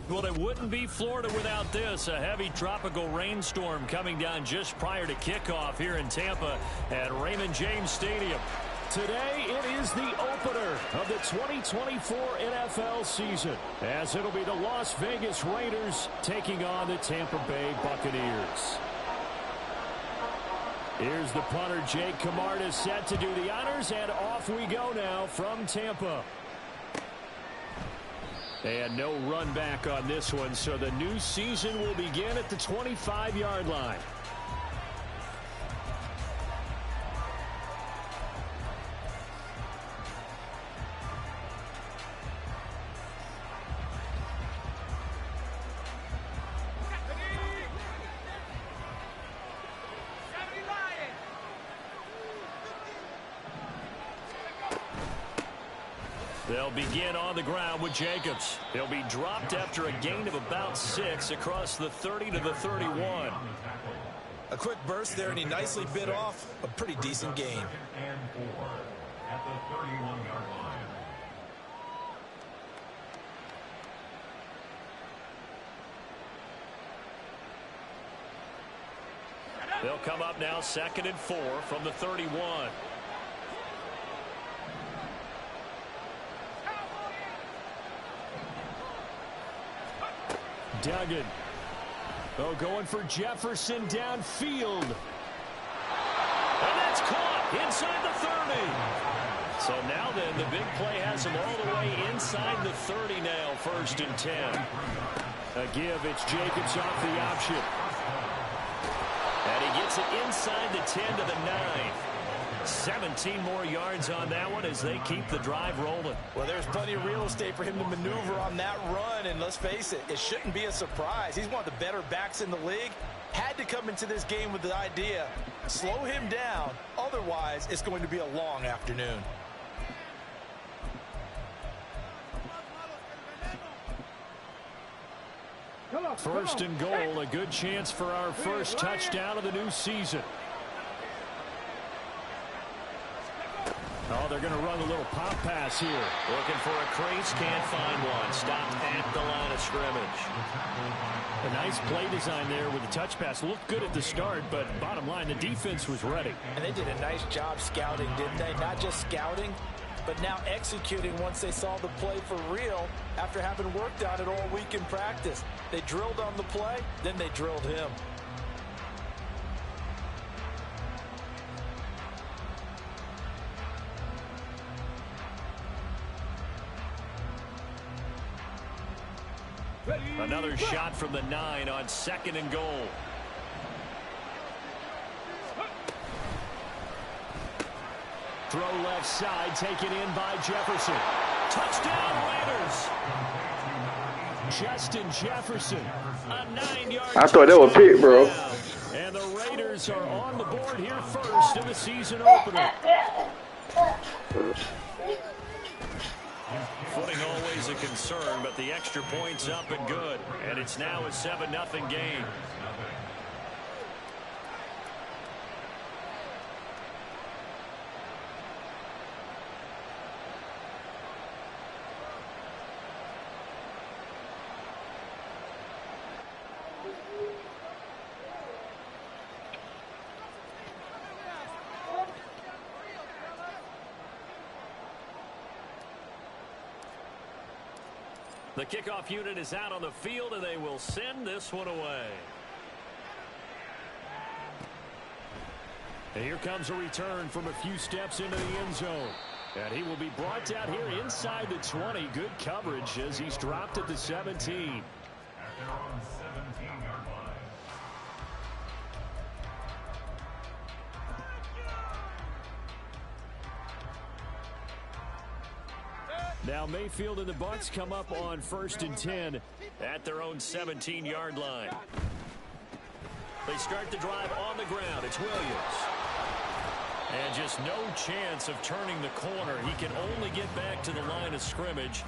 Well, it wouldn't be Florida without this. A heavy tropical rainstorm coming down just prior to kickoff here in Tampa at Raymond James Stadium. Today, it is the opener of the 2024 NFL season, as it'll be the Las Vegas Raiders taking on the Tampa Bay Buccaneers. Here's the punter, Jake Camarda, set to do the honors, and off we go now from Tampa. And no run back on this one, so the new season will begin at the 25-yard line. They'll begin on the ground with Jacobs. He'll be dropped after a gain of about 6 across the 30 to the 31. A quick burst there, and he nicely bit off a pretty decent gain. And 4 at the 31-yard line. They'll come up now 2nd and 4 from the 31. Duggan. Oh, going for Jefferson downfield. And that's caught inside the 30. So now then, the big play has him all the way inside the 30 now, 1st and 10. A give, it's Jacobs off the option. And he gets it inside the 10 to the 9. 17 more yards on that one as they keep the drive rolling. Well, there's plenty of real estate for him to maneuver on that run, and let's face it, it shouldn't be a surprise. He's one of the better backs in the league. Had to come into this game with the idea, slow him down, otherwise it's going to be a long afternoon. First and goal, a good chance for our first touchdown of the new season. Oh, they're going to run a little pop pass here. Looking for a crease, can't find one. Stopped at the line of scrimmage. A nice play design there with the touch pass. Looked good at the start, but bottom line, the defense was ready. And they did a nice job scouting, didn't they? Not just scouting, but now executing once they saw the play for real after having worked on it all week in practice. They drilled on the play, then they drilled him. Another shot from the 9 on 2nd and goal. Throw left side, taken in by Jefferson. Touchdown Raiders! Justin Jefferson, a 9-yard I thought that was pick, bro. And the Raiders are on the board here first in the season opener. Footing always a concern, but the extra point's up and good. And it's now a 7-0 game. The kickoff unit is out on the field, and they will send this one away. And here comes a return from a few steps into the end zone. And he will be brought down here inside the 20. Good coverage as he's dropped at the 17. At their own 17-yard line. Now Mayfield and the Bucs come up on 1st and 10 at their own 17-yard line. They start the drive on the ground. It's Williams. And just no chance of turning the corner. He can only get back to the line of scrimmage.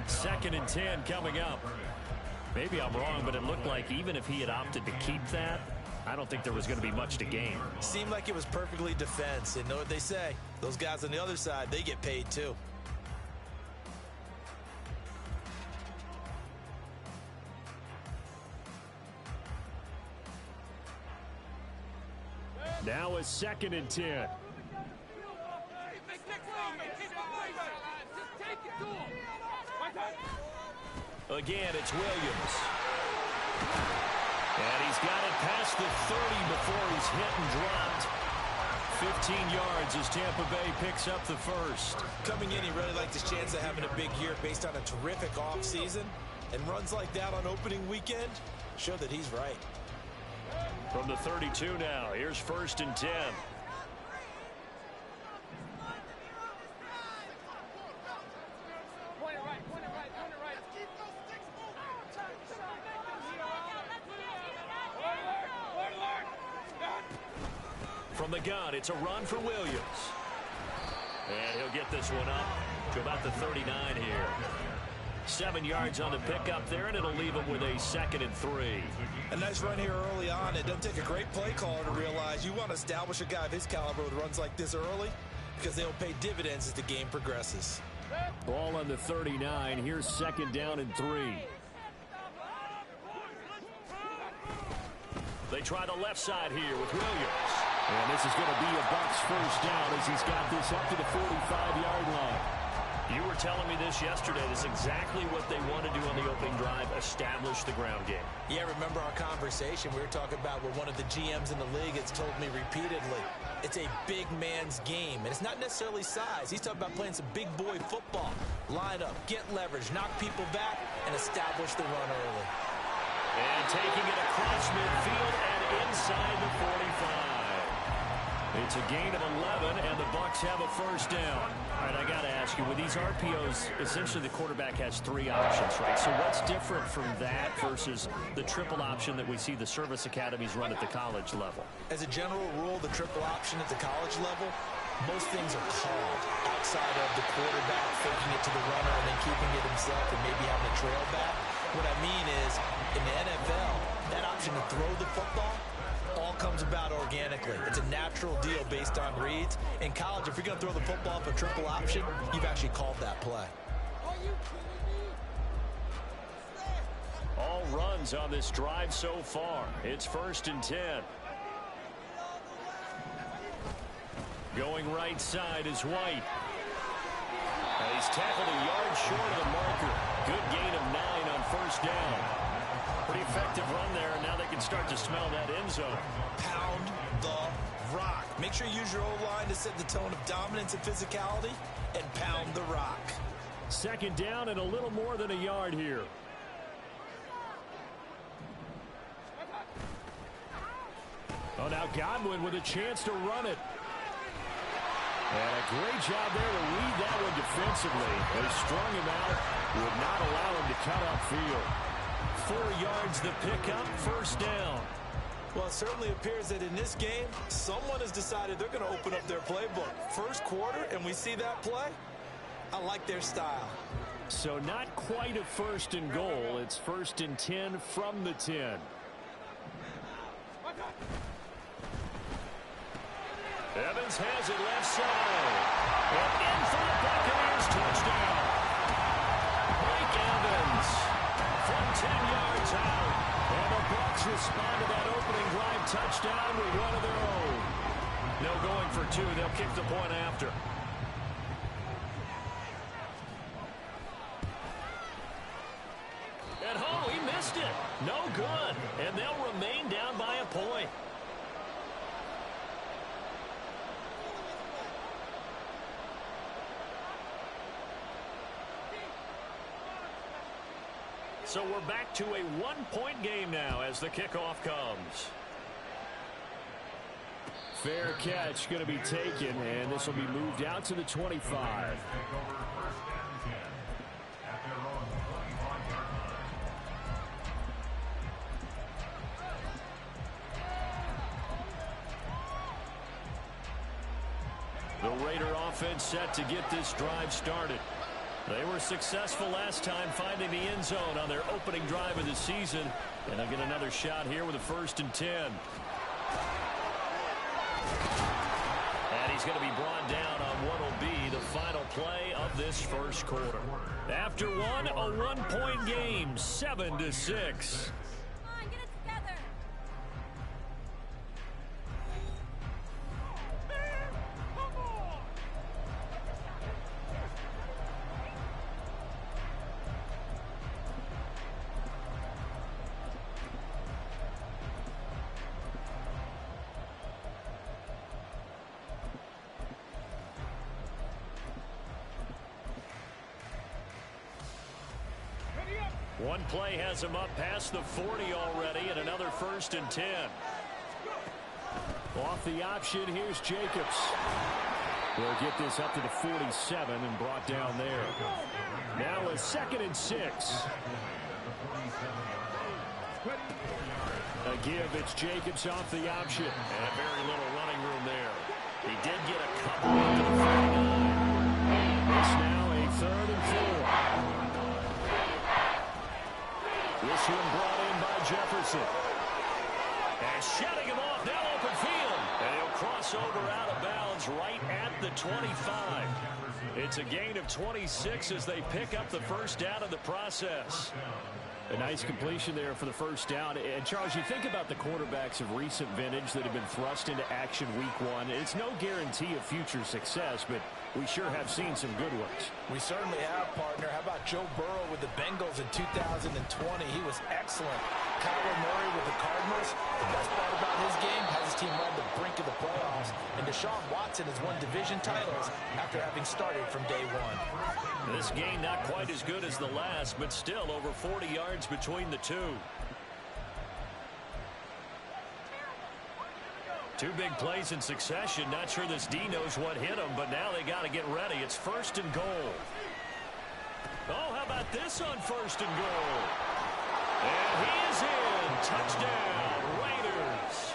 2nd and 10 coming up. Maybe I'm wrong, but it looked like even if he had opted to keep that, I don't think there was going to be much to gain. Seemed like it was perfectly defense. And know what they say? Those guys on the other side, they get paid too. Now a 2nd and 10. Again, it's Williams. And he's got it past the 30 before he's hit and dropped. 15 yards as Tampa Bay picks up the first. Coming in, he really liked his chance of having a big year based on a terrific offseason. And runs like that on opening weekend show that he's right. From the 32 now, here's 1st and 10. From the gun, it's a run for Williams. And he'll get this one up to about the 39 here. 7 yards on the pickup there, and it'll leave him with a 2nd and 3. A nice run here early on. It doesn't take a great play caller to realize you want to establish a guy of his caliber with runs like this early because they'll pay dividends as the game progresses. Ball on the 39. Here's 2nd down and 3. They try the left side here with Williams. And this is going to be a Bucs first down as he's got this up to the 45-yard line. You were telling me this yesterday. This is exactly what they want to do on the opening drive, establish the ground game. Yeah, remember our conversation? We were talking about what one of the GMs in the league has told me repeatedly. It's a big man's game, and it's not necessarily size. He's talking about playing some big boy football. Line up, get leverage, knock people back, and establish the run early. And taking it across midfield and inside the 45. It's a gain of 11, and the Bucs have a first down. All right, I got to ask you, with these RPOs, essentially the quarterback has 3 options, right? So what's different from that versus the triple option that we see the service academies run at the college level? As a general rule, the triple option at the college level, most things are called outside of the quarterback faking it to the runner and then keeping it himself and maybe having a trail back. What I mean is, in the NFL, that option to throw the football all comes about organically. It's a natural deal based on reads. In college, if you're going to throw the football for triple option, you've actually called that play. All runs on this drive so far. It's 1st and 10. Going right side is White. And he's tackled a yard short of the marker. Good gain of 9 on 1st down. Pretty effective run there, and now they can start to smell that end zone. Pound the rock. Make sure you use your O-line to set the tone of dominance and physicality, and pound the rock. 2nd down and a little more than a yard here. Oh, now Godwin with a chance to run it. And a great job there to read that one defensively. They strung him out, would not allow him to cut upfield. 4 yards the pickup, 1st down. Well, it certainly appears that in this game, someone has decided they're going to open up their playbook. First quarter, and we see that play. I like their style. So not quite a 1st and goal. It's 1st and 10 from the 10. Evans has it left side. And in for the Buccaneers touchdown. Mike Evans from 10 yards out. And the Bucs respond to that opening drive touchdown with one of their own. No going for 2. They'll kick the point after. And oh, he missed it. No good. And they'll remain down by a point. So we're back to a 1-point game now as the kickoff comes. Fair catch going to be taken, and this will be moved out to the 25. The Raider offense set to get this drive started. They were successful last time finding the end zone on their opening drive of the season. And they'll get another shot here with a 1st and 10. And he's going to be brought down on what will be the final play of this first quarter. After one, a 1-point game, 7-6. One play has him up past the 40 already, and another 1st and 10. Off the option, here's Jacobs. We'll get this up to the 47 and brought down there. Now a 2nd and 6. A give, it's Jacobs off the option. And very little running room there. He did get a couple into the 49. It's now a 3rd and 4. This one brought in by Jefferson. And shutting him off, now open field. And he'll cross over out of bounds right at the 25. It's a gain of 26 as they pick up the first down in the process. A nice completion there for the first down. And, Charles, you think about the quarterbacks of recent vintage that have been thrust into action week 1. It's no guarantee of future success, but we sure have seen some good ones. We certainly have, partner. How about Joe Burrow with the Bengals in 2020? He was excellent. Kyler Murray with the Cardinals. The best part about his game has his team on the brink of the playoffs. And Deshaun Watson has won division titles after having started from day 1. This game not quite as good as the last, but still over 40 yards between the two. Two big plays in succession. Not sure this D knows what hit him, but now they got to get ready. It's 1st and goal. Oh, how about this on 1st and goal? And he is in. Touchdown, Raiders.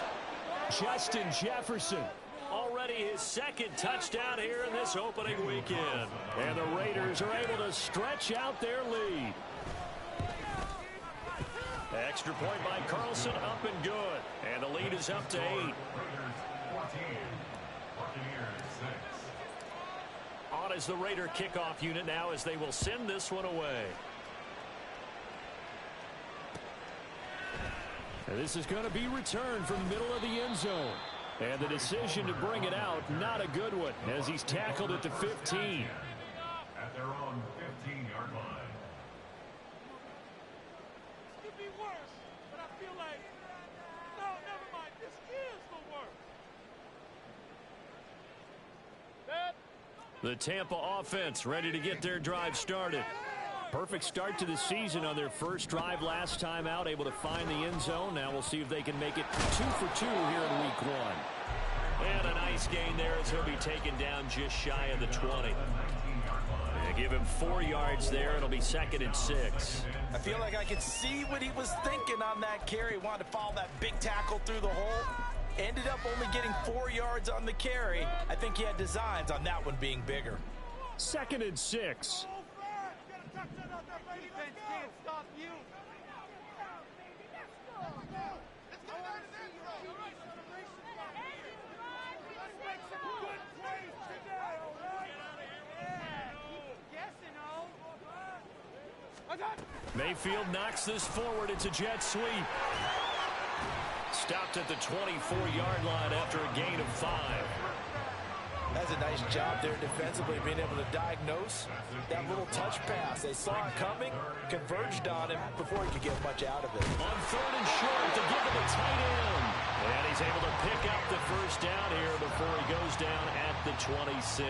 Justin Jefferson. Already his 2nd touchdown here in this opening weekend. And the Raiders are able to stretch out their lead. Extra point by Carlson, up and good. And the lead is up to 8. On is the Raider kickoff unit now as they will send this one away. And this is going to be returned from the middle of the end zone. And the decision to bring it out, not a good one, as he's tackled at the 15. At their own 15-yard line. This could be worse, but I feel like, no, never mind. This is the worst. The Tampa offense ready to get their drive started. Perfect start to the season on their first drive last time out, able to find the end zone. Now we'll see if they can make it 2 for 2 here in week 1. And a nice gain there as he'll be taken down just shy of the 20. They give him 4 yards there. It'll be 2nd and 6. I feel like I could see what he was thinking on that carry. Wanted to follow that big tackle through the hole. Ended up only getting 4 yards on the carry. I think he had designs on that one being bigger. 2nd and 6. Defense can't stop you. Mayfield knocks this forward. It's a jet sweep. Stopped at the 24-yard line after a gain of 5. That's a nice job there defensively, being able to diagnose that little touch pass. They saw it coming, converged on him before he could get much out of it. On 3rd and short to give it a tight end. And he's able to pick up the first down here before he goes down at the 26.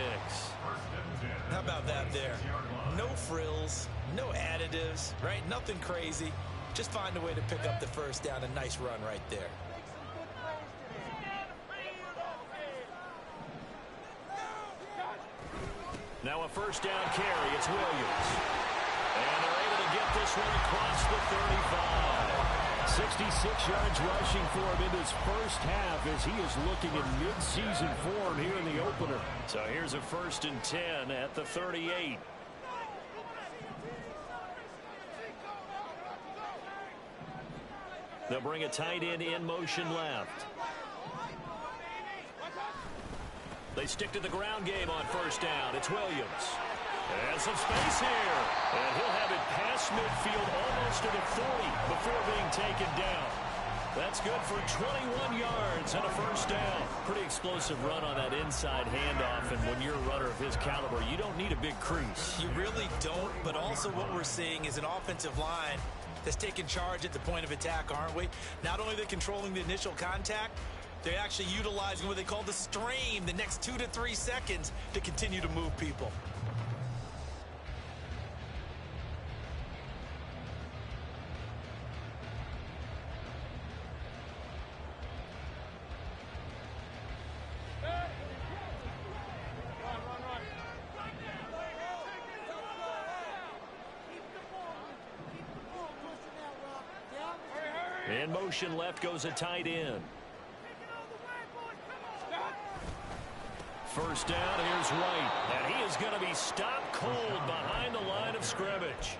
How about that there? No frills, no additives, right? Nothing crazy. Just find a way to pick up the first down. A nice run right there. Now a first down carry. It's Williams. And they're able to get this one across the 35. 66 yards rushing for him in his first half as he is looking in mid-season form here in the opener. So here's a 1st and 10 at the 38. They'll bring a tight end in motion left. They stick to the ground game on first down. It's Williams. And some space here. And he'll have it past midfield almost to the 40 before being taken down. That's good for 21 yards and a first down. Pretty explosive run on that inside handoff. And when you're a runner of his caliber, you don't need a big crease. You really don't, but also what we're seeing is an offensive line that's taking charge at the point of attack, aren't we? Not only are they controlling the initial contact, they're actually utilizing what they call the strain, the next 2 to 3 seconds to continue to move people. In motion left goes a tight end. First down, here's White. And he is going to be stopped cold behind the line of scrimmage.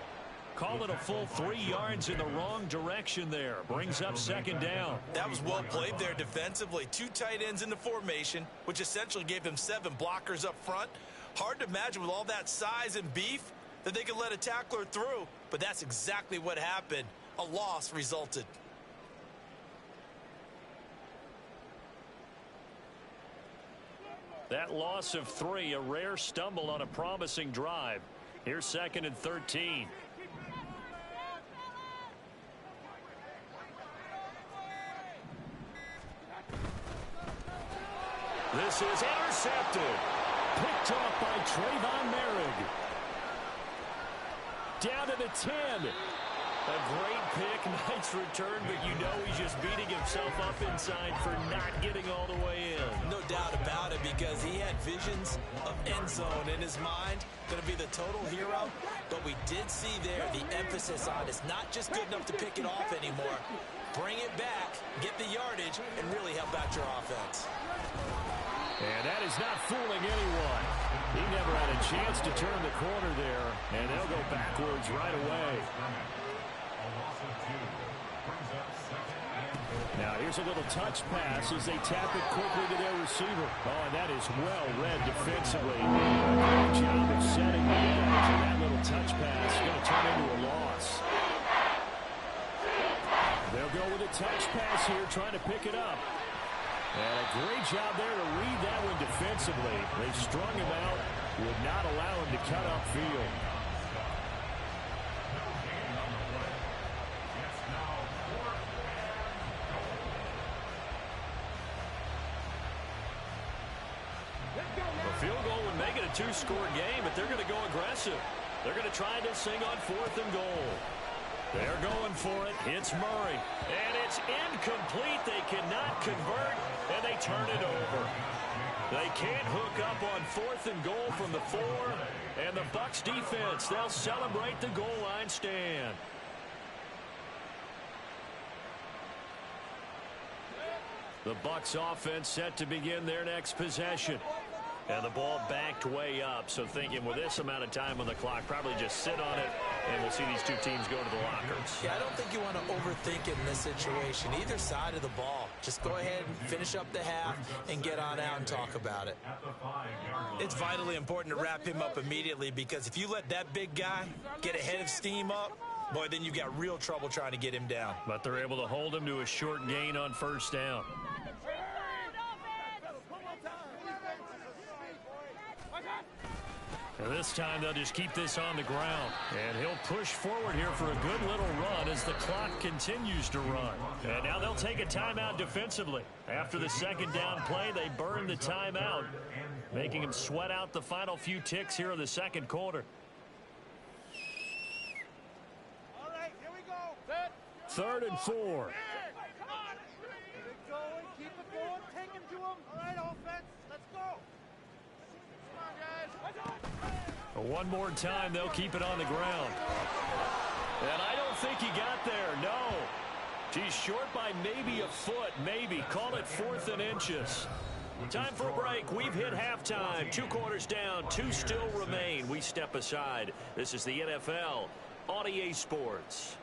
Call it a full 3 yards in the wrong direction there. Brings up second down. That was well played there defensively. 2 tight ends in the formation, which essentially gave them 7 blockers up front. Hard to imagine with all that size and beef that they could let a tackler through, but that's exactly what happened. A loss resulted. That loss of 3, a rare stumble on a promising drive. Here's 2nd and 13. This is intercepted. Picked off by Trayvon Merrick. Down to the 10. A great pick, nice return, but you know he's just beating himself up inside for not getting all the way in. No doubt about it, because he had visions of end zone in his mind. Going to be the total hero, but we did see there the emphasis on it's not just good enough to pick it off anymore. Bring it back, get the yardage, and really help out your offense. And that is not fooling anyone. He never had a chance to turn the corner there, and they'll go backwards right away. Now here's a little touch pass as they tap it quickly to their receiver. Oh, and that is well read defensively. Great job of setting the edge, and that little touch pass is going to turn into a loss. They'll go with a touch pass here, trying to pick it up. And a great job there to read that one defensively. They strung him out, would not allow him to cut upfield. A field goal would make it a 2-score game, but they're going to go aggressive. They're going to try this thing on 4th and goal. They're going for it. It's Murray. And it's incomplete. They cannot convert, and they turn it over. They can't hook up on 4th and goal from the 4. And the Bucs defense, they'll celebrate the goal line stand. The Bucs offense set to begin their next possession. And the ball backed way up, so thinking with this amount of time on the clock, probably just sit on it, and we'll see these two teams go to the lockers. Yeah, I don't think you want to overthink it in this situation. Either side of the ball. Just go ahead and finish up the half and get on out and talk about it. It's vitally important to wrap him up immediately, because if you let that big guy get a head of steam up, boy, then you got real trouble trying to get him down. But they're able to hold him to a short gain on first down. And this time they'll just keep this on the ground. And he'll push forward here for a good little run as the clock continues to run. And now they'll take a timeout defensively. After the second down play, they burn the timeout, making them sweat out the final few ticks here in the second quarter. All right, here we go. 3rd and 4. Keep it going, keep it going, take him to him. All right, offense, let's go. Come on, guys. One more time, they'll keep it on the ground. And I don't think he got there, no. He's short by maybe a foot, maybe. Call it 4th and inches. Time for a break. We've hit halftime. 2 quarters down, 2 still remain. We step aside. This is the NFL on EA Sports.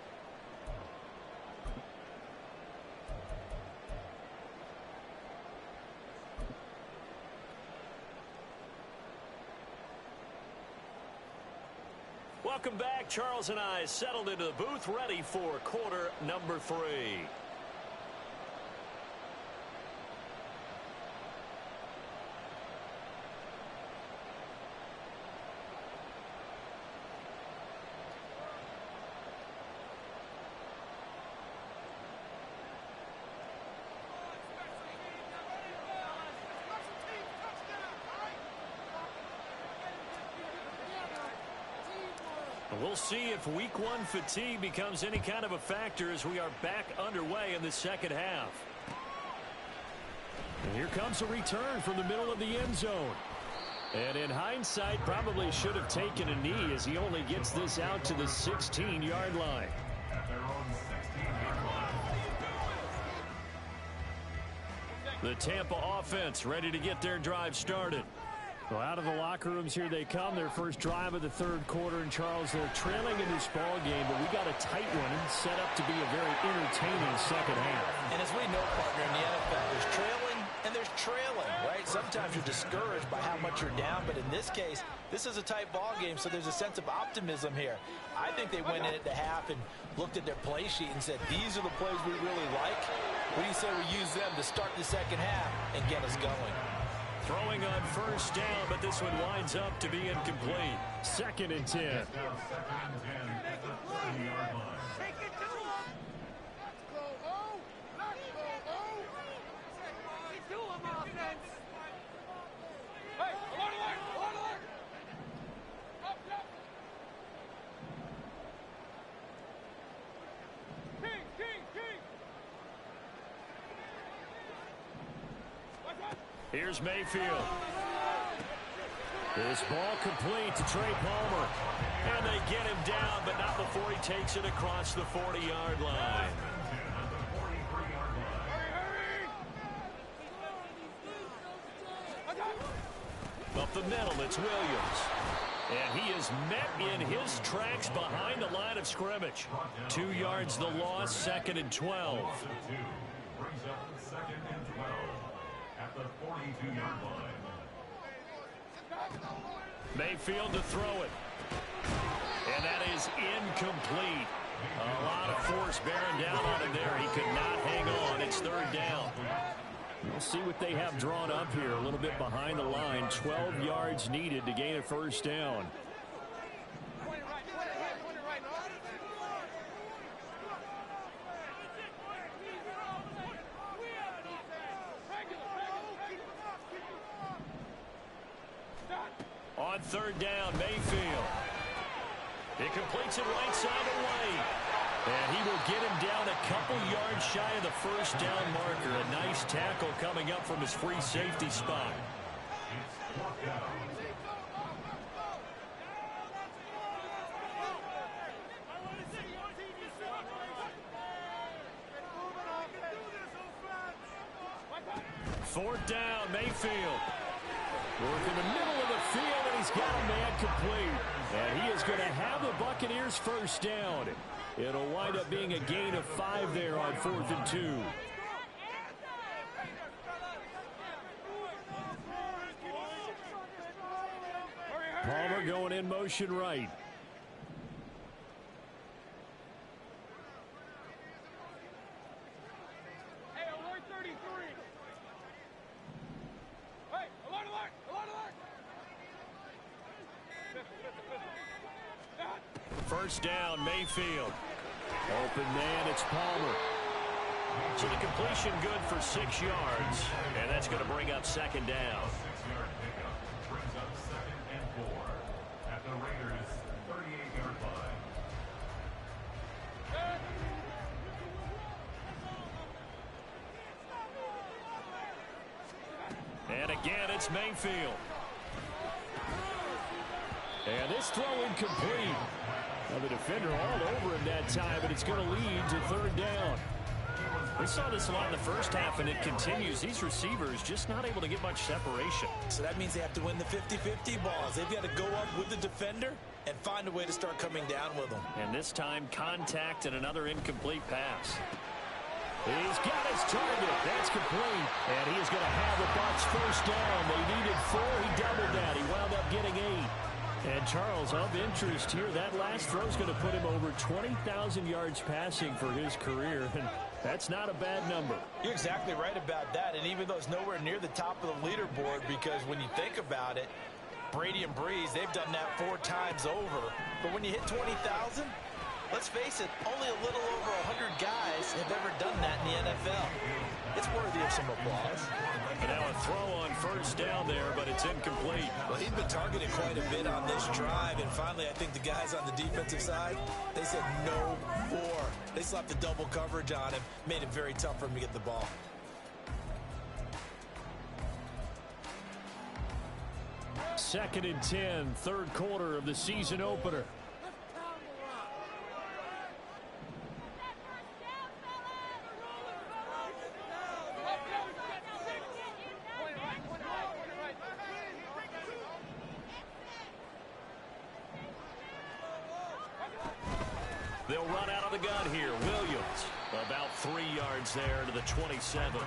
Welcome back. Charles and I settled into the booth, ready for quarter number 3. We'll see if week 1 fatigue becomes any kind of a factor as we are back underway in the second half. And here comes a return from the middle of the end zone. And in hindsight, probably should have taken a knee as he only gets this out to the 16-yard line. The Tampa offense ready to get their drive started. Well, out of the locker rooms here they come. Their first drive of the third quarter. And, Charles, they're trailing in this ball game, but we got a tight one and set up to be a very entertaining second half. And as we know, partner, in the NFL, there's trailing and there's trailing, right? Sometimes you're discouraged by how much you're down, but in this case, this is a tight ball game, so there's a sense of optimism here. I think they went in at the half and looked at their play sheet and said, these are the plays we really like. What do you say we use them to start the second half and get us going? Throwing on first down, but this one winds up to be incomplete. 2nd and 10. Now 2nd and 10 at the 30-yard line. Take it to him. Let's go, O. Let's go, O. Take it to him, offense. Hey, alert, alert, alert, alert. Up, up. King, king, king. Watch out. Here's Mayfield. This ball complete to Trey Palmer. And they get him down, but not before he takes it across the 40-yard line. Up the middle, it's Williams. And he is met in his tracks behind the line of scrimmage. 2 yards the loss, 2nd and 12. Brings up 2nd and 12 at the 42-yard line. Mayfield to throw it. And that is incomplete. A lot of force bearing down on him there. He could not hang on. It's 3rd down. We'll see what they have drawn up here. A little bit behind the line. 12 yards needed to gain a first down. Point it right, point it right. On 3rd down, Mayfield. He completes it right side away. And he will get him down a couple yards shy of the first down marker. A nice tackle coming up from his free safety spot. It's 4th down. Fourth down, Mayfield. Work in the middle of the field, and he's got a man complete. And he is going to have the Buccaneers first down. It'll wind up being a gain of 5 there on 4th and 2. Palmer going in motion right. Hey, alert 33. Hey, alert, alert, alert, alert. First down, Mayfield. Open man, it's Palmer. So the completion good for 6 yards, and that's going to bring up 2nd down. 6-yard pickup brings up 2nd and 4 at the Raiders' 38-yard line. And again, it's Mayfield. And this throw incomplete. Well, the defender all over him that time, but it's going to lead to 3rd down. We saw this a lot in the first half, and it continues. These receivers just not able to get much separation. So that means they have to win the 50-50 balls. They've got to go up with the defender and find a way to start coming down with them. And this time, contact and another incomplete pass. He's got his target. That's complete. And he is going to have the Bucs first down. They needed 4. He doubled that. He wound up getting 8. And, Charles, of interest here, that last throw is going to put him over 20,000 yards passing for his career. And that's not a bad number. You're exactly right about that. And even though it's nowhere near the top of the leaderboard, because when you think about it, Brady and Breeze, they've done that 4 times over. But when you hit 20,000, let's face it, only a little over 100 guys have ever done that in the NFL. It's worthy of some applause. And now a throw on first down there, but it's incomplete. Well, he's been targeted quite a bit on this drive, and finally I think the guys on the defensive side, they said no more. They slapped the double coverage on him, made it very tough for him to get the ball. Second and 10, third quarter of the season opener. the gun here. Williams, about 3 yards there to the 27.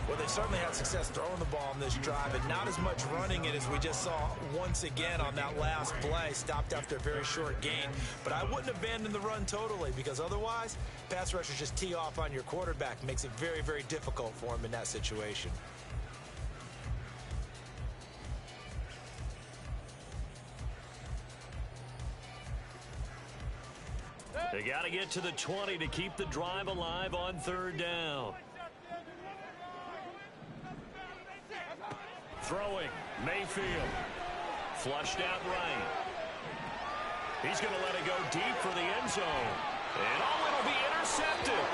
Well, they certainly had success throwing the ball on this drive, and not as much running it as we just saw once again on that last play. Stopped after a very short gain. But I wouldn't abandon the run totally, because otherwise, pass rushers just tee off on your quarterback. Makes it very, very difficult for him in that situation. They got to get to the 20 to keep the drive alive on 3rd down. Throwing, Mayfield. Flushed out right. He's going to let it go deep for the end zone. And it'll be intercepted.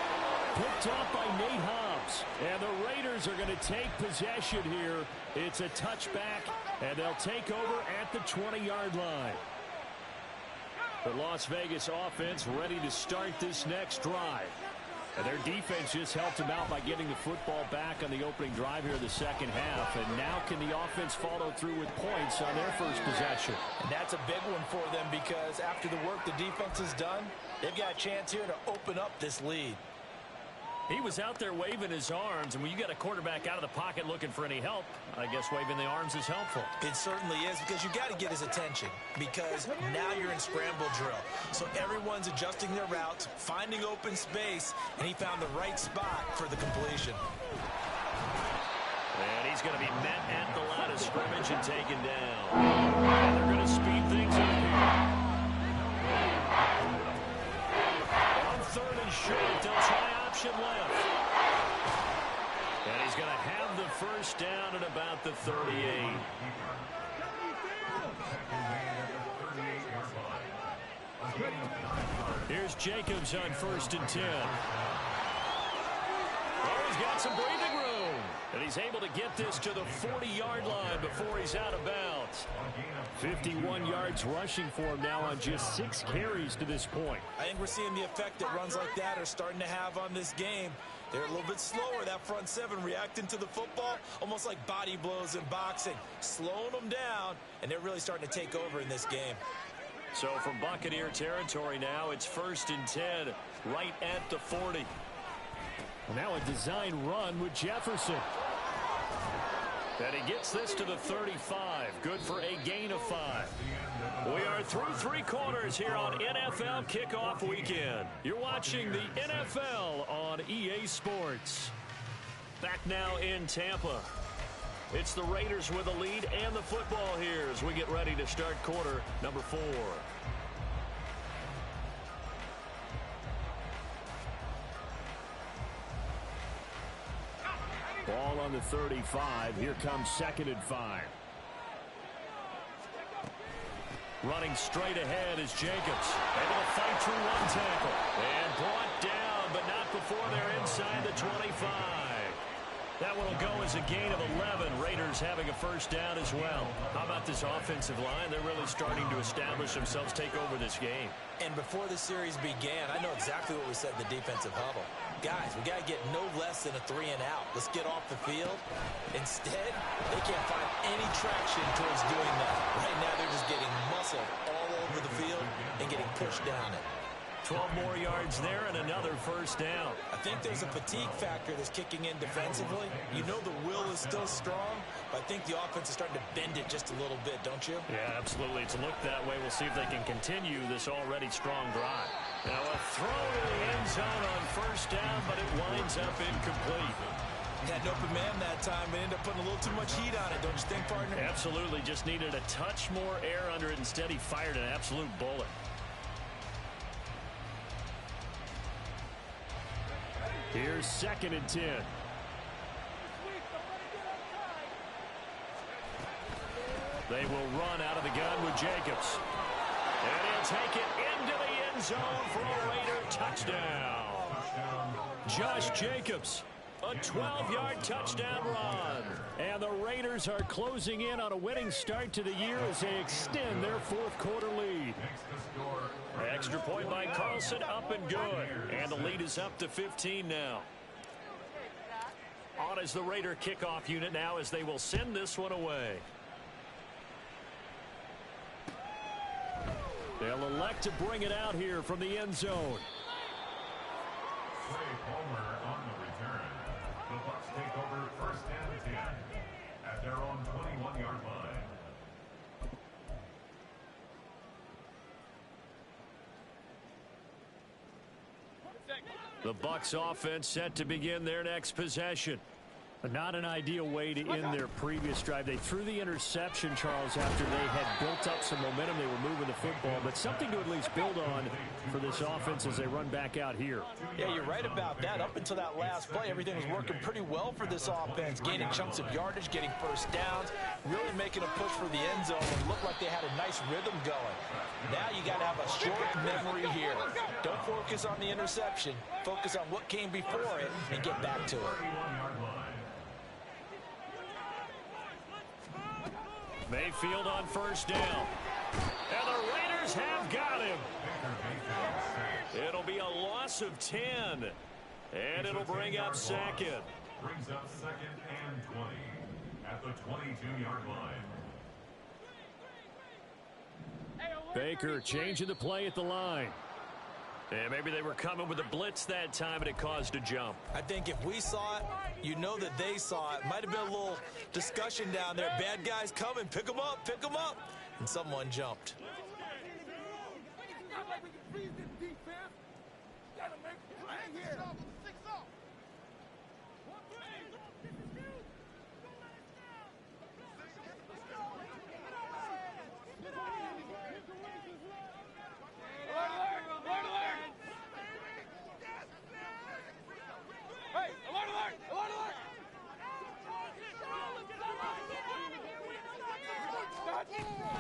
Picked off by Nate Hobbs. And the Raiders are going to take possession here. It's a touchback, and they'll take over at the 20-yard line. The Las Vegas offense ready to start this next drive. And their defense just helped them out by getting the football back on the opening drive here in the second half. And now can the offense follow through with points on their first possession? And that's a big one for them, because after the work the defense has done, they've got a chance here to open up this lead. He was out there waving his arms, and when you got a quarterback out of the pocket looking for any help, I guess waving the arms is helpful. It certainly is, because you got to get his attention, because now you're in scramble drill. So everyone's adjusting their routes, finding open space, and he found the right spot for the completion. And he's going to be met at the line of scrimmage and taken down. And they're going to speed things up here. On 3rd and short, they'll try option left. And he's going to have the first down at about the 38. Here's Jacobs on 1st and 10. Oh, he's got some breathing room. And he's able to get this to the 40-yard line before he's out of bounds. 51 yards rushing for him now on just 6 carries to this point. I think we're seeing the effect that runs like that are starting to have on this game. They're a little bit slower, that front seven, reacting to the football, almost like body blows in boxing, slowing them down, and they're really starting to take over in this game. So from Buccaneer territory now, it's 1st and 10, right at the 40. Well, now a design run with Jefferson. And he gets this to the 35. Good for a gain of 5. We are through 3 quarters here on NFL Kickoff Weekend. You're watching the NFL on EA Sports. Back now in Tampa. It's the Raiders with a lead and the football here as we get ready to start quarter number 4. Ball on the 35. Here comes 2nd and 5. Running straight ahead is Jacobs. Able to fight through 1 tackle. And brought down, but not before they're inside the 25. That one will go as a gain of 11. Raiders having a first down as well. How about this offensive line? They're really starting to establish themselves, take over this game. And before the series began, I know exactly what we said in the defensive huddle. Guys, we got to get no less than a 3 and out. Let's get off the field. Instead, they can't find any traction towards doing that. Right now, they're just getting muscled all over the field and getting pushed down it. 12 more yards there and another first down. I think there's a fatigue factor that's kicking in defensively. You know the will is still strong, but I think the offense is starting to bend it just a little bit, don't you? Yeah, absolutely. It's looked that way. We'll see if they can continue this already strong drive. Now a throw to the end zone on first down, but it winds up incomplete. Had an open man that time, but ended up putting a little too much heat on it, don't you think, partner? Absolutely. Just needed a touch more air under it. Instead, he fired an absolute bullet. Here's 2nd and 10. They will run out of the gun with Jacobs. And he'll take it into the end zone for a Raider touchdown. Josh Jacobs, a 12-yard touchdown run. And the Raiders are closing in on a winning start to the year as they extend their 4th quarter lead. Extra point by Carlson, up and good. And the lead is up to 15 now. On is the Raider kickoff unit now as they will send this one away. They'll elect to bring it out here from the end zone. Homer on the return. The Bucs take over first and 10 at their own 21-yard line. The Bucs offense set to begin their next possession. Not an ideal way to end their previous drive. They threw the interception, Charles, after they had built up some momentum. They were moving the football, but something to at least build on for this offense as they run back out here. Yeah, you're right about that. Up until that last play, everything was working pretty well for this offense, gaining chunks of yardage, getting first downs, really making a push for the end zone, and looked like they had a nice rhythm going. Now you got to have a short memory here. Don't focus on the interception. Focus on what came before it and get back to it. Mayfield on first down. And the Raiders have got him. It'll be a loss of 10. And it'll bring up second. Brings up second and 20 at the 22-yard line. Baker changing the play at the line. And maybe they were coming with a blitz that time, and it caused a jump. I think if we saw it, you know that they saw it. Might have been a little discussion down there. Bad guys coming. Pick them up. Pick them up. And someone jumped.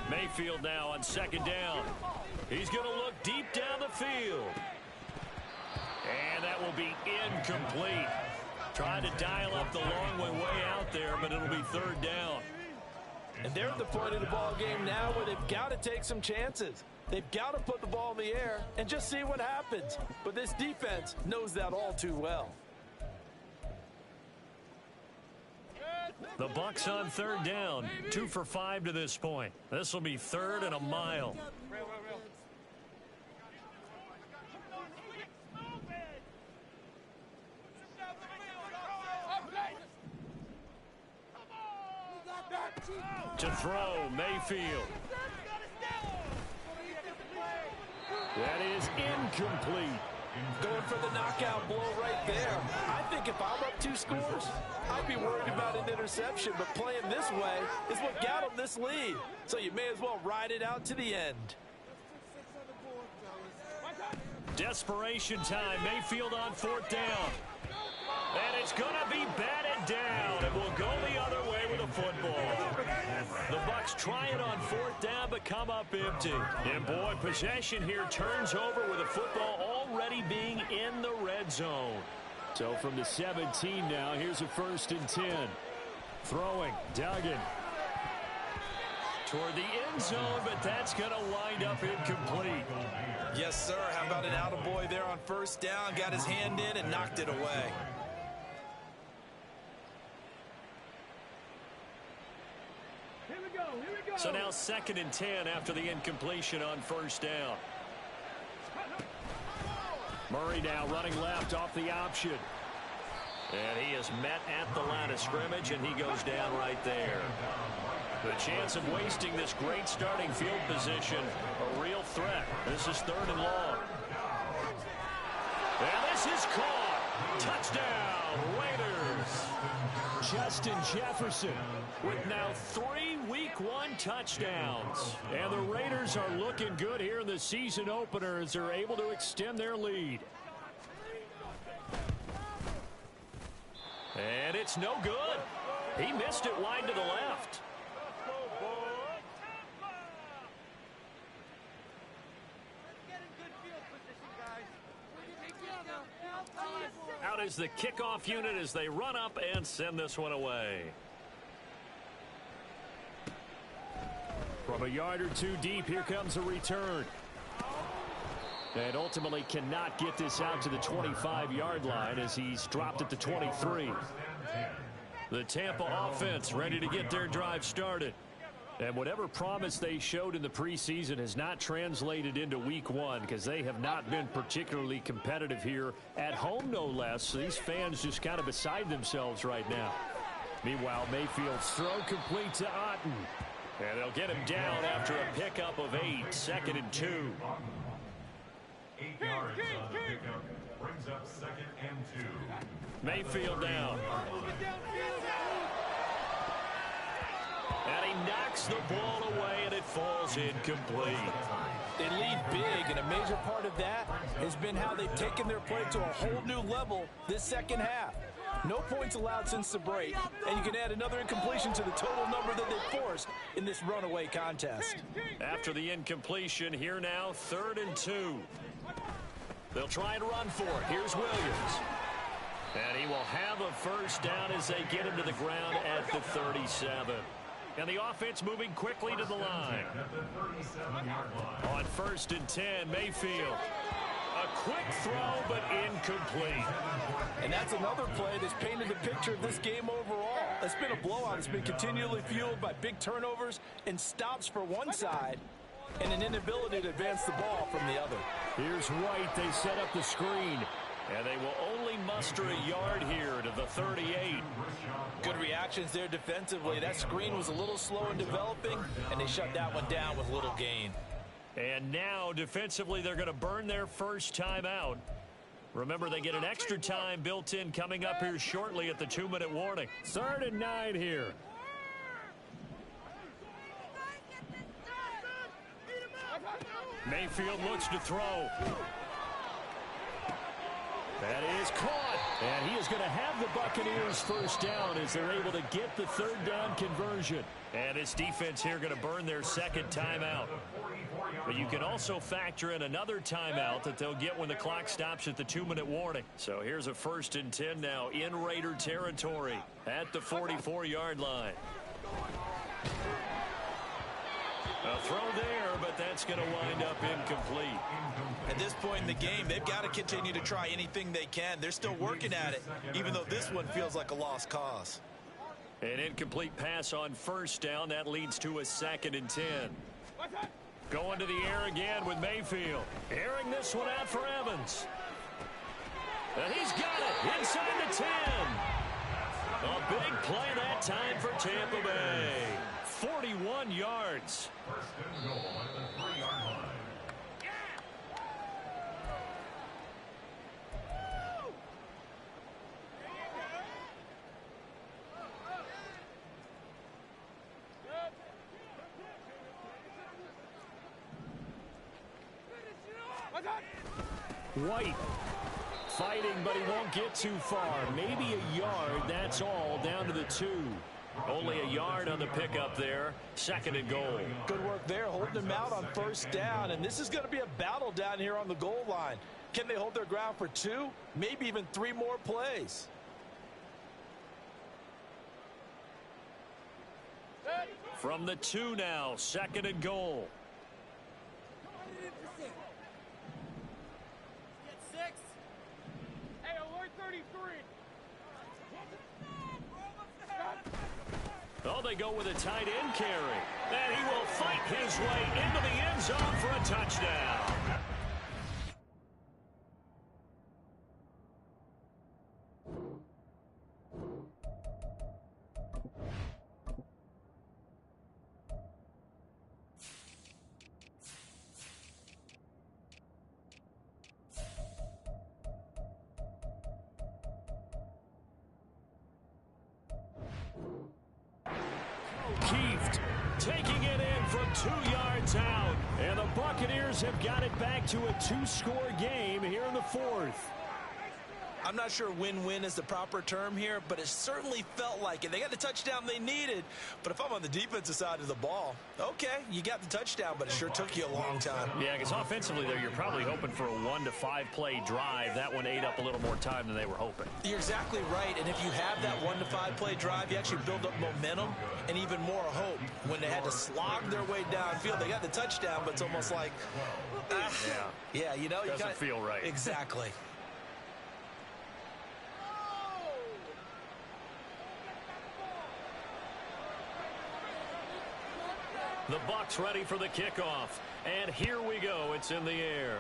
Mayfield now on second down. He's going to look deep down the field. And that will be incomplete. Trying to dial up the long way out there, but it'll be third down. And they're at the point of the ball game now where they've got to take some chances. They've got to put the ball in the air and just see what happens. But this defense knows that all too well. The Bucs on third down, 2 for 5 to this point. This will be third and a mile. To throw, Mayfield. That is incomplete. Going for the knockout blow right there. I think if I'm up 2 scores, I'd be worried about an interception, but playing this way is what got them this lead. So you may as well ride it out to the end. Desperation time. Mayfield on fourth down. And it's going to be batted down. It will go the other way with a football. The Bucs try it on fourth down, but come up empty. And boy, possession here turns over with a football already being in the red zone. So from the 17 now, here's a 1st and 10. Throwing, Duggan. Toward the end zone, but that's going to wind up incomplete. Yes, sir. How about an attaboy there on first down? Got his hand in and knocked it away. So now 2nd and 10 after the incompletion on first down. Murray now running left off the option. And he is met at the line of scrimmage, and he goes down right there. The chance of wasting this great starting field position, a real threat. This is 3rd and long. And this is caught. Touchdown, Raiders. Justin Jefferson with now 3 Week 1 touchdowns. And the Raiders are looking good here in the season opener as they're able to extend their lead. And it's no good. He missed it wide to the left. Out is the kickoff unit as they run up and send this one away. From a yard or 2 deep, here comes a return. And ultimately cannot get this out to the 25-yard line as he's dropped at the 23. The Tampa offense ready to get their drive started. And whatever promise they showed in the preseason has not translated into week one because they have not been particularly competitive here at home, no less. So these fans just kind of beside themselves right now. Meanwhile, Mayfield's throw complete to Otten. And they'll get him down after a pickup of 8, 2nd and 2. 8 yards on the pickup. Brings up 2nd and 2. Mayfield down. And he knocks the ball away, and it falls incomplete. They lead big, and a major part of that has been how they've taken their play to a whole new level this second half. No points allowed since the break, and you can add another incompletion to the total number that they forced in this runaway contest. After the incompletion, here now, 3rd and 2. They'll try and run for it. Here's Williams. And he will have a first down as they get him to the ground at the 37. And the offense moving quickly to the line. On 1st and 10, Mayfield. A quick throw, but incomplete. And that's another play that's painted a picture of this game overall. It's been a blowout. It's been continually fueled by big turnovers and stops for one side and an inability to advance the ball from the other. Here's White. They set up the screen. And they will only muster a yard here to the 38. Good reactions there defensively. That screen was a little slow in developing, and they shut that one down with little gain. And now, defensively, they're going to burn their first timeout. Remember, they get an extra time built in coming up here shortly at the 2-minute warning. 3rd and 9 here. Mayfield looks to throw. That is caught, and he is going to have the Buccaneers first down as they're able to get the 3rd down conversion. And this defense here going to burn their second timeout. But you can also factor in another timeout that they'll get when the clock stops at the 2-minute warning. So here's a 1st and 10 now in Raider territory at the 44-yard line. A throw there, but that's going to wind up incomplete. At this point in the game, they've got to continue to try anything they can. They're still working at it, even though this one feels like a lost cause. An incomplete pass on 1st down. That leads to a 2nd and 10. Going to the air again with Mayfield. Airing this one out for Evans. And he's got it inside the 10. A big play that time for Tampa Bay. 41 yards. 1st and goal at the 3-yard line. White fighting, but he won't get too far. Maybe a yard, that's all, down to the 2. Only a yard on the pickup there. 2nd and goal. Good work there, holding them out on 1st down. And this is going to be a battle down here on the goal line. Can they hold their ground for 2, maybe even 3 more plays? From the 2 now, 2nd and goal. Oh, they go with a tight end carry. And he will fight his way into the end zone for a touchdown. Kieft taking it in from 2 yards out. And the Buccaneers have got it back to a 2-score game here in the 4th. I'm not sure win-win is the proper term here, but it certainly felt like it. They got the touchdown they needed, but if I'm on the defensive side of the ball, okay, you got the touchdown, but it sure took you a long time. Yeah, because offensively there, you're probably hoping for a 1 to 5 play drive. That one ate up a little more time than they were hoping. You're exactly right, and if you have that 1 to 5 play drive, you actually build up momentum and even more hope. When they had to slog their way downfield, they got the touchdown, but it's almost like, yeah, you know, doesn't feel right. Exactly. The Bucs ready for the kickoff. And here we go. It's in the air.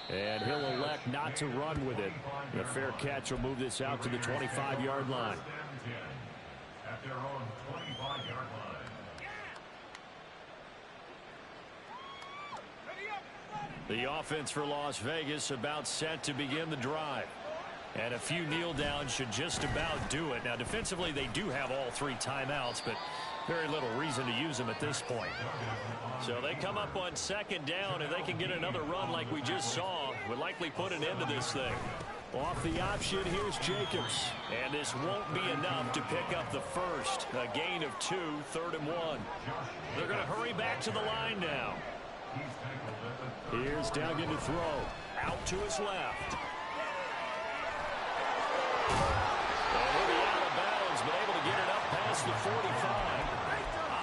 And he'll elect not to run with it. The fair catch will move this out to the 25-yard line. At their own 25-yard line. The offense for Las Vegas about set to begin the drive. And a few kneel downs should just about do it. Now, defensively, they do have all 3 timeouts, but very little reason to use them at this point. So they come up on 2nd down. If they can get another run like we just saw, would likely put an end to this thing. Off the option, here's Jacobs. And this won't be enough to pick up the first. A gain of 2, 3rd and 1. They're going to hurry back to the line now. Here's Duggan to throw. Out to his left. And he'll be out of bounds, but able to get it up past the 45.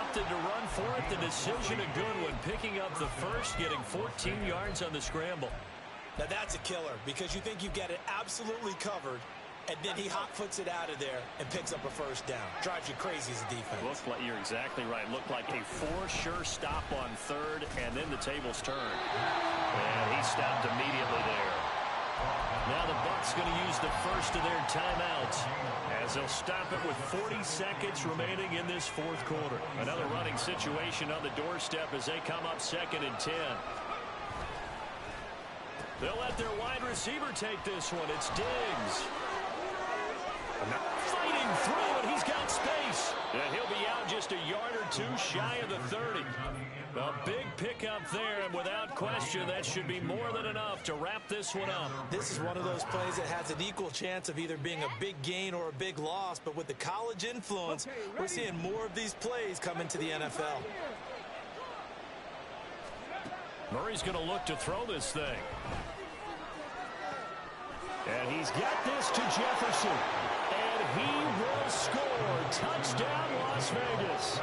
Opted to run for it. The decision a good one. Picking up the first, getting 14 yards on the scramble. Now that's a killer because you think you've got it absolutely covered, and then he hot-foots it out of there and picks up a first down. Drives you crazy as a defense. Looked like, you're exactly right. Looked like a for-sure stop on 3rd, and then the tables turned. And he stopped immediately there. Now the Bucs going to use the first of their timeouts as they'll stop it with 40 seconds remaining in this 4th quarter. Another running situation on the doorstep as they come up 2nd and 10. They'll let their wide receiver take this one. It's Diggs. Fighting through it. He's got space. And he'll be out just a yard or 2 shy of the 30. A big pickup there, and without question, that should be more than enough to wrap this one up. This is one of those plays that has an equal chance of either being a big gain or a big loss, but with the college influence, we're seeing more of these plays come into the NFL. Murray's going to look to throw this thing. And he's got this to Jefferson. And he will score. Touchdown, Las Vegas.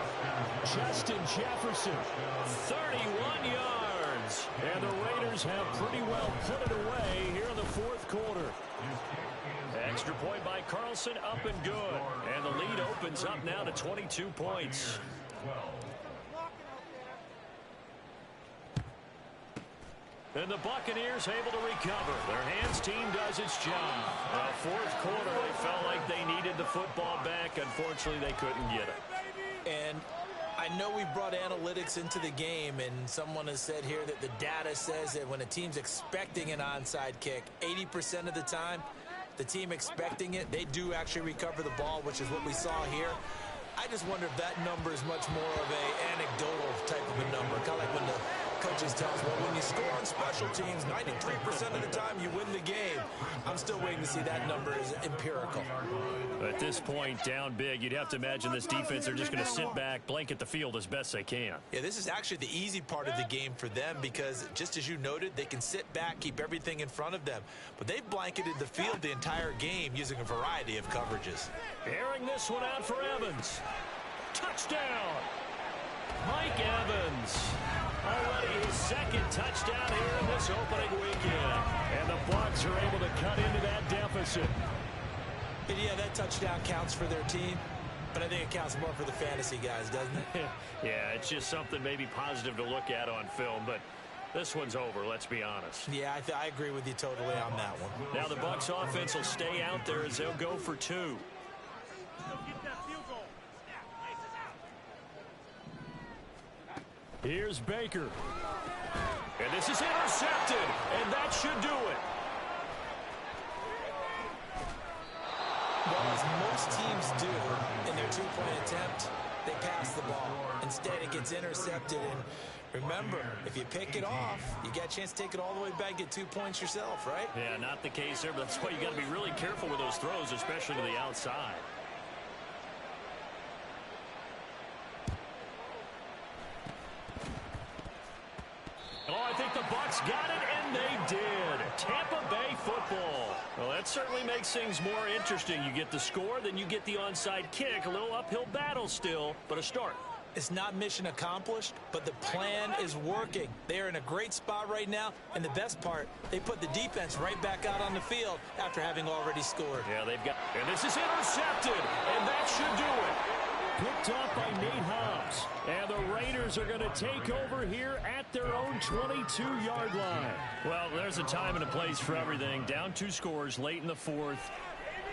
Justin Jefferson. 31 yards. And the Raiders have pretty well put it away here in the 4th quarter. Extra point by Carlson, up and good. And the lead opens up now to 22 points. And the Buccaneers able to recover. Their hands team does its job. 4th quarter, they felt like they needed the football back. Unfortunately, they couldn't get it. And I know we brought analytics into the game, and someone has said here that the data says that when a team's expecting an onside kick, 80% of the time, the team expecting it, they do actually recover the ball, which is what we saw here. I just wonder if that number is much more of a anecdotal type of a number, kind of like when the coaches tell us, well, when you score on special teams, 93% of the time you win the game. I'm still waiting to see that number is empirical. At this point, down big, you'd have to imagine this defense are just going to sit back, blanket the field as best they can. Yeah, this is actually the easy part of the game for them because, just as you noted, they can sit back, keep everything in front of them. But they've blanketed the field the entire game using a variety of coverages. Airing this one out for Evans. Touchdown! Mike Evans. Already his 2nd touchdown here in this opening weekend. And the Bucs are able to cut into that deficit. And yeah, that touchdown counts for their team, but I think it counts more for the fantasy guys, doesn't it? Yeah, it's just something maybe positive to look at on film, but this one's over, let's be honest. Yeah, I agree with you totally on that one. Now the Bucs offense will stay out there as they'll go for 2. Here's Baker. And this is intercepted, and that should do it. Well, as most teams do in their 2-point attempt, they pass the ball. Instead, it gets intercepted, and remember, if you pick it off, you got a chance to take it all the way back, get 2 points yourself, right? Yeah, not the case there, but that's why you got to be really careful with those throws, especially to the outside. Oh, I think the Bucs got it, and they did. Tampa Bay football. Well, that certainly makes things more interesting. You get the score, then you get the onside kick. A little uphill battle still, but a start. It's not mission accomplished, but the plan is working. They are in a great spot right now, and the best part, they put the defense right back out on the field after having already scored. Yeah, they've got... And this is intercepted, and that should do it. picked off by Nate Hobbs. And the Raiders are going to take over here at their own 22-yard line. Well, there's a time and a place for everything. Down 2 scores late in the 4th.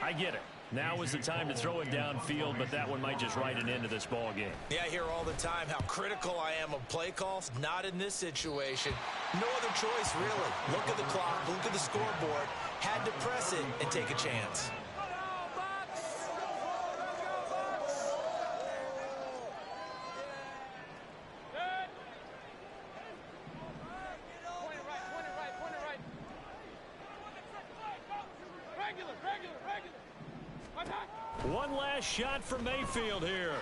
I get it. Now is the time to throw it downfield, but that one might just write an end to this ball game. Yeah, I hear all the time how critical I am of play calls. Not in this situation. No other choice, really. Look at the clock. Look at the scoreboard. Had to press it and take a chance. One last shot from Mayfield here.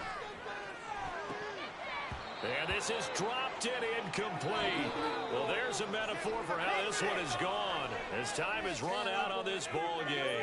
And this is dropped and incomplete. Well, there's a metaphor for how this one is gone, as time has run out on this ball game.